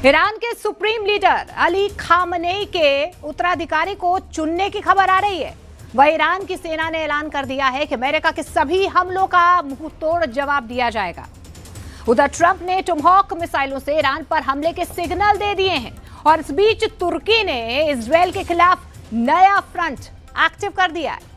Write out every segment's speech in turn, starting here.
Iran के supreme leader Ali Khamenei के उत्तराधिकारी को चुनने की खबर आ रही है। वह ईरान की सेना ने ऐलान कर दिया है कि अमेरिका के सभी हमलों का मुंहतोड़ जवाब दिया जाएगा। उधर ट्रंप ने टोमहॉक मिसाइलों से ईरान पर हमले के सिग्नल दे दिए हैं और इस बीच तुर्की ने इजरायल के खिलाफ नया फ्रंट एक्टिव कर दिया है।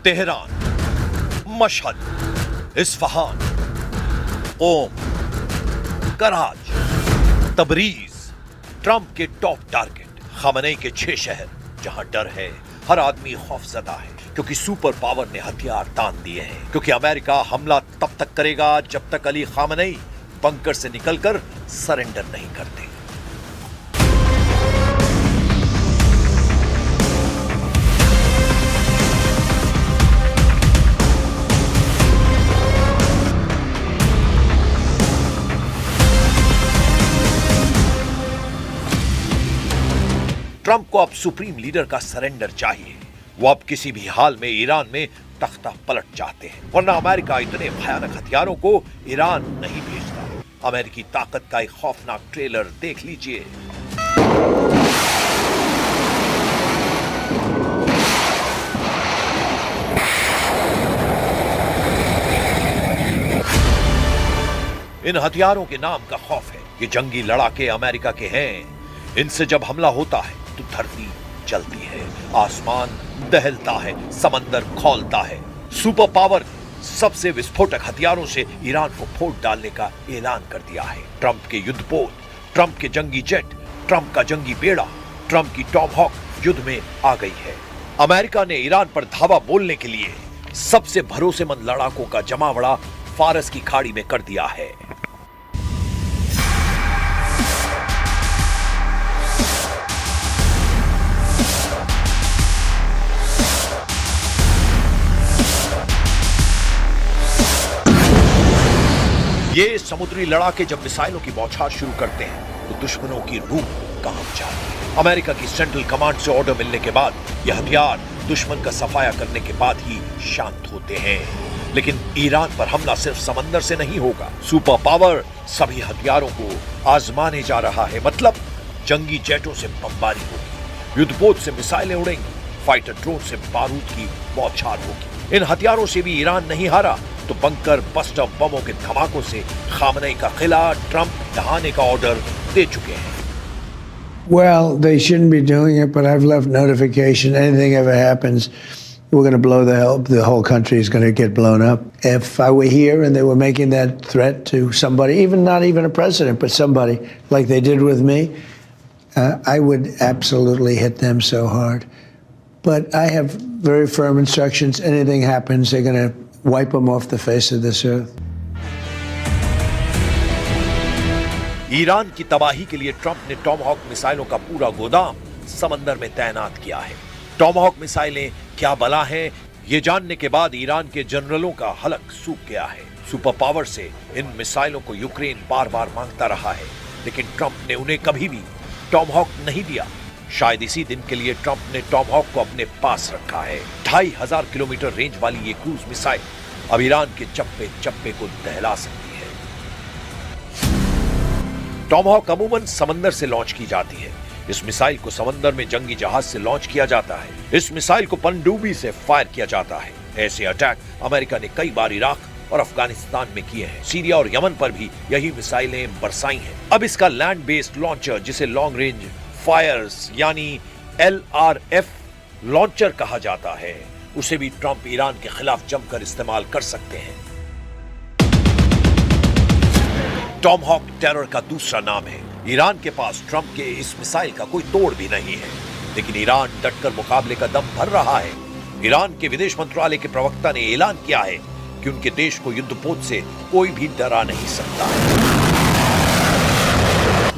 तेहरान, मशहद, इस्फहान, ओम, कराच, तबरीज, ट्रंप के टॉप टारगेट, खामनेई के 6 शहर जहां डर है, हर आदमी खौफजदा है क्योंकि सुपर पावर ने हथियार तान दिए हैं। क्योंकि अमेरिका हमला तब तक करेगा जब तक अली खामनेई बंकर से निकलकर सरेंडर नहीं करते। ट्रंप को अब सुप्रीम लीडर का सरेंडर चाहिए। वो अब किसी भी हाल में ईरान में तख्ता पलट चाहते हैं, वरना अमेरिका इतने भयानक हथियारों को ईरान नहीं भेजता। अमेरिकी ताकत का एक खौफनाक ट्रेलर देख लीजिए। इन हथियारों के नाम का खौफ है। ये जंगी लड़ाके अमेरिका के हैं। इनसे जब हमला होता है तो धरती चलती है, आसमान दहलता है, समंदर खौलता है। सुपर पावर ने सबसे विस्फोटक हथियारों से ईरान को फोड़ डालने का ऐलान कर दिया है। ट्रंप के युद्धपोत, ट्रंप के जंगी जेट, ट्रंप का जंगी बेड़ा, ट्रंप की टॉमहॉक युद्ध में आ गई है। अमेरिका ने ईरान पर धावा बोलने के लिए सबसे भरोसेमंद लड़ाकों का जमावड़ा फारस की खाड़ी में कर दिया है। ये समुद्री लड़ाके जब मिसाइलों की बौछार शुरू करते हैं तो दुश्मनों की रूह कांप जाती है। अमेरिका की सेंट्रल कमांड से ऑर्डर मिलने के बाद यह हथियार दुश्मन का सफाया करने के बाद ही शांत होते हैं। लेकिन ईरान पर हमला सिर्फ समंदर से नहीं होगा। सुपर पावर सभी हथियारों को आजमाने जा रहा है। मतलब जंगी जेटों से बमबारी होगी, युद्धपोत से मिसाइलें उड़ेंगी, फाइटर ड्रोन से बारूद की बौछार होगी। इन हथियारों से भी ईरान नहीं हारा तो बंकर बस्टर बमों के धमाकों से खामनेई का किला ट्रंप ढहाने का ऑर्डर दे चुके हैं। Well, they shouldn't be doing it, but I've left notification. Anything ever happens, we're going to blow the whole country is going to get blown up. If I were here and they were making that threat to somebody, even not even a president, but somebody like they did with me, I would absolutely hit them so hard. But I have very firm instructions. Anything happens, they're going to wipe them off the face of this earth. Iran की तबाही के लिए Trump ने Tomahawk मिसाइलों का पूरा गोदाम समंदर में तैनात किया है। टॉमहॉक मिसाइलें क्या बला हैं, ये जानने के बाद ईरान के जनरलों का हलक सूख गया है। सुपर पावर से इन मिसाइलों को यूक्रेन बार-बार मांगता रहा है, लेकिन ट्रंप ने उन्हें कभी भी टॉमहॉक नहीं दिया। शायद इसी दिन के लिए ट्रंप ने टॉमहॉक को अपने पास रखा है। 2500 किलोमीटर रेंज वाली ये क्रूज मिसाइल अब ईरान के चप्पे चप्पे को दहला सकती है। टॉमहॉक अमूमन समंदर से लॉन्च की जाती है। इस मिसाइल को समंदर में जंगी जहाज से लॉन्च किया जाता है। इस मिसाइल को पनडुब्बी से फायर किया जाता है। ऐसे अटैक अमेरिका ने कई बार इराक और अफगानिस्तान में किए हैं। सीरिया और यमन पर भी यही मिसाइलें बरसाई हैं। अब इसका लैंड बेस्ड लॉन्चर, जिसे लॉन्ग रेंज फायर्स यानी LRF लॉन्चर कहा जाता है, उसे भी ट्रंप ईरान के खिलाफ जमकर इस्तेमाल कर सकते हैं। टॉमहॉक टेरर का दूसरा नाम है। ईरान के पास ट्रंप के इस मिसाइल का कोई तोड़ भी नहीं है, लेकिन ईरान डटकर मुकाबले का दम भर रहा है। ईरान के विदेश मंत्रालय के प्रवक्ता ने ऐलान किया है कि उनके देश को युद्धपोत से कोई भी डरा नहीं सकता।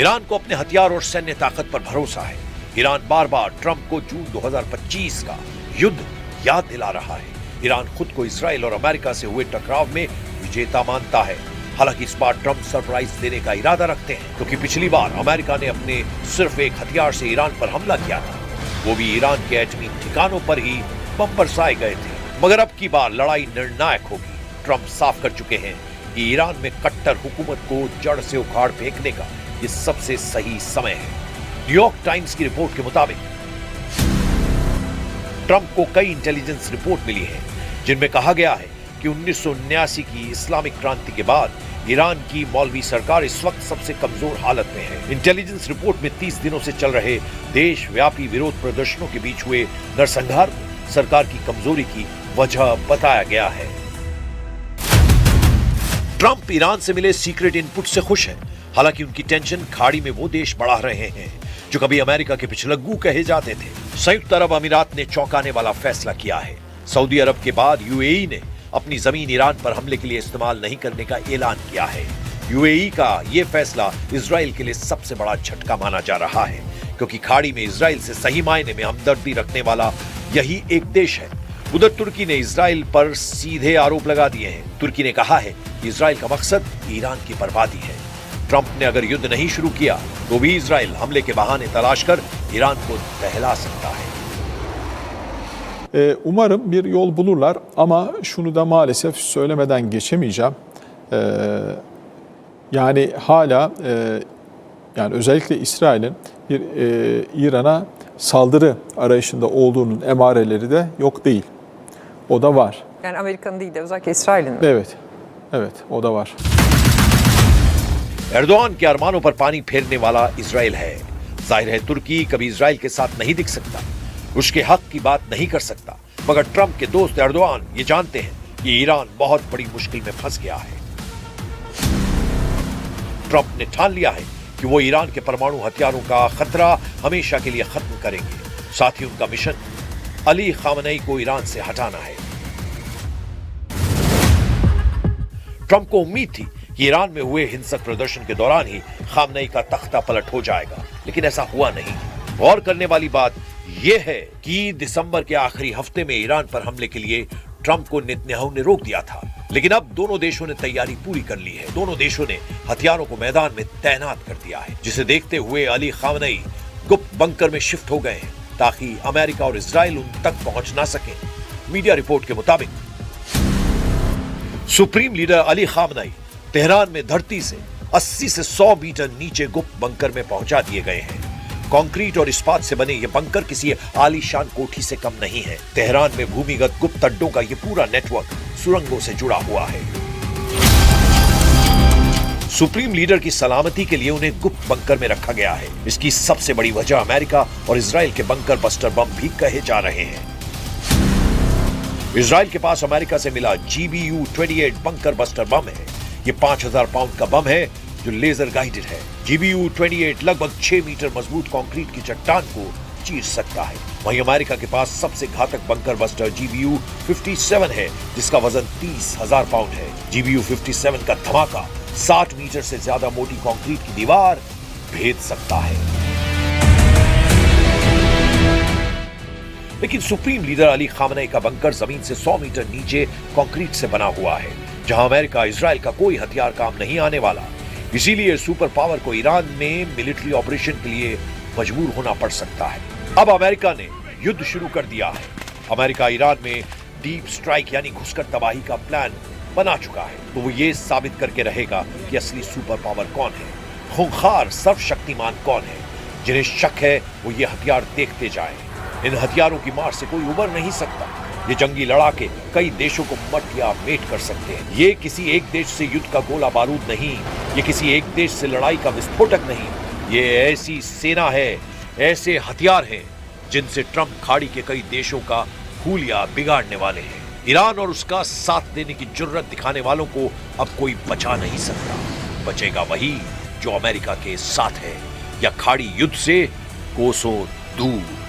ईरान को अपने हथियार और सैन्य ताकत पर भरोसा है। ईरान बार बार ट्रंप को जून 2025 का युद्ध याद दिला रहा है। ईरान खुद को इजराइल और अमेरिका से हुए टकराव में विजेता मानता है। हालांकि इस बार ट्रंप सरप्राइज देने का इरादा रखते हैं, क्योंकि पिछली बार अमेरिका ने अपने सिर्फ एक हथियार से ईरान पर हमला किया था, वो भी ईरान के एटमी ठिकानों पर ही बम बरसाए गए थे। मगर अब की बार लड़ाई निर्णायक होगी। ट्रंप साफ कर चुके हैं कि ईरान में कट्टर हुकूमत को जड़ से उखाड़ फेंकने का ये सबसे सही समय है। न्यूयॉर्क टाइम्स की रिपोर्ट के मुताबिक ट्रंप को कई इंटेलिजेंस रिपोर्ट मिली है, जिनमें कहा गया है कि 1979 की इस्लामिक क्रांति के बाद ईरान की मौलवी सरकार इस वक्त सबसे कमजोर हालत में है। इंटेलिजेंस रिपोर्ट में 30 दिनों से चल रहे देशव्यापी विरोध प्रदर्शनों के बीच हुए नरसंहार को सरकार की कमजोरी की वजह बताया गया है। ट्रंप ईरान से मिले सीक्रेट इनपुट से खुश है। हालांकि उनकी टेंशन खाड़ी में वो देश बढ़ा रहे हैं जो कभी अमेरिका के पिछलग्गू कहे जाते थे। संयुक्त अरब अमीरात ने चौंकाने वाला फैसला किया है। सऊदी अरब के बाद यूएई ने अपनी जमीन ईरान पर हमले के लिए इस्तेमाल नहीं करने का ऐलान किया है। यूएई का यह फैसला इजराइल के लिए सबसे बड़ा झटका माना जा रहा है, क्योंकि खाड़ी में इजराइल से सही मायने में हमदर्दी रखने वाला यही एक देश है। उधर तुर्की ने इजराइल पर सीधे आरोप लगा दिए हैं। तुर्की ने कहा है कि इजराइल का मकसद ईरान की बर्बादी है। ट्रंप ने अगर युद्ध नहीं शुरू किया तो भी इजराइल हमले के बहाने तलाश कर ईरान को दहला सकता है। Umarım bir yol bulurlar ama şunu da maalesef söylemeden geçemeyeceğim. Yani hala yani özellikle İsrail'in bir İran'a saldırı arayışında olduğunun emareleri de yok değil. O da var. Yani Amerika'nın değil de özellikle İsrail'in mi? Evet. Evet, o da var. Erdogan के अरमानों पर पानी फेरने वाला Israel है। जाहिर है तुर्की कभी इजराइल के साथ नहीं दिख सकता, उसके हक की बात नहीं कर सकता, मगर ट्रंप के दोस्त एर्दोआन ये जानते हैं कि ईरान बहुत बड़ी मुश्किल में फंस गया है। ट्रंप ने ठान लिया है कि वो ईरान के परमाणु हथियारों का खतरा हमेशा के लिए खत्म करेंगे। साथ ही उनका मिशन अली खामनेई को ईरान से हटाना है। ट्रंप को उम्मीद थी कि ईरान में हुए हिंसक प्रदर्शन के दौरान ही खामनेई का तख्ता पलट हो जाएगा, लेकिन ऐसा हुआ नहीं। गौर करने वाली बात यह है कि दिसंबर के आखिरी हफ्ते में ईरान पर हमले के लिए ट्रंप को नेतन्याहू ने रोक दिया था, लेकिन अब दोनों देशों ने तैयारी पूरी कर ली है। दोनों देशों ने हथियारों को मैदान में तैनात कर दिया है, जिसे देखते हुए अली खामनेई गुप्त बंकर में शिफ्ट हो गए हैं ताकि अमेरिका और इजराइल उन तक पहुंच ना सके। मीडिया रिपोर्ट के मुताबिक supreme leader Ali Khamenei Tehran में धरती से 80 से 100 मीटर नीचे गुप्त बंकर में पहुंचा दिए गए हैं। कंक्रीट और इस्पात से बने ये बंकर किसी आलीशान कोठी से कम नहीं है। तेहरान में भूमिगत गुप्त अड्डों का ये पूरा नेटवर्क सुरंगों से जुड़ा हुआ है। सुप्रीम लीडर की सलामती के लिए उन्हें गुप्त बंकर में रखा गया है। इसकी सबसे बड़ी वजह अमेरिका और इजराइल के बंकर बस्टर बम भी कहे जा रहे हैं। इजराइल के पास अमेरिका से मिला GBU-28 बंकर बस्टर बम है। ये 5000 पाउंड का बम है जो लेजर गाइडेड है। GBU-28 लगभग 6 मीटर मजबूत कंक्रीट की चट्टान को चीर सकता है। वहीं अमेरिका के पास सबसे घातक बंकर बस्टर GBU-57 है, जिसका वजन 30,000 पाउंड है। GBU-57 का धमाका 60 मीटर से ज्यादा मोटी कंक्रीट की दीवार भेद सकता है। लेकिन सुप्रीम लीडर अली खामनेई का बंकर जमीन से 100 मीटर नीचे कंक्रीट से बना हुआ है, जहां अमेरिका इजराइल का कोई हथियार काम नहीं आने वाला। इसीलिए सुपर पावर को ईरान में मिलिट्री ऑपरेशन के लिए मजबूर होना पड़ सकता है। अब अमेरिका ने युद्ध शुरू कर दिया है। अमेरिका ईरान में डीप स्ट्राइक यानी घुसकर तबाही का प्लान बना चुका है, तो वो ये साबित करके रहेगा कि असली सुपर पावर कौन है, खूंखार सर्वशक्तिमान कौन है। जिन्हें शक है वो ये हथियार देखते जाएं। इन हथियारों की मार से कोई उबर नहीं सकता। ये जंगी लड़ाके कई देशों को मट या मेट कर सकते हैं। ये किसी एक देश से युद्ध का गोला बारूद नहीं, ये किसी एक देश से लड़ाई का विस्फोटक नहीं, ये ऐसी सेना है, ऐसे हथियार हैं जिनसे ट्रंप खाड़ी के कई देशों का हुलिया बिगाड़ने वाले हैं। ईरान और उसका साथ देने की जुर्रत दिखाने वालों को अब कोई बचा नहीं सकता। बचेगा वही जो अमेरिका के साथ है या खाड़ी युद्ध से कोसों दूर।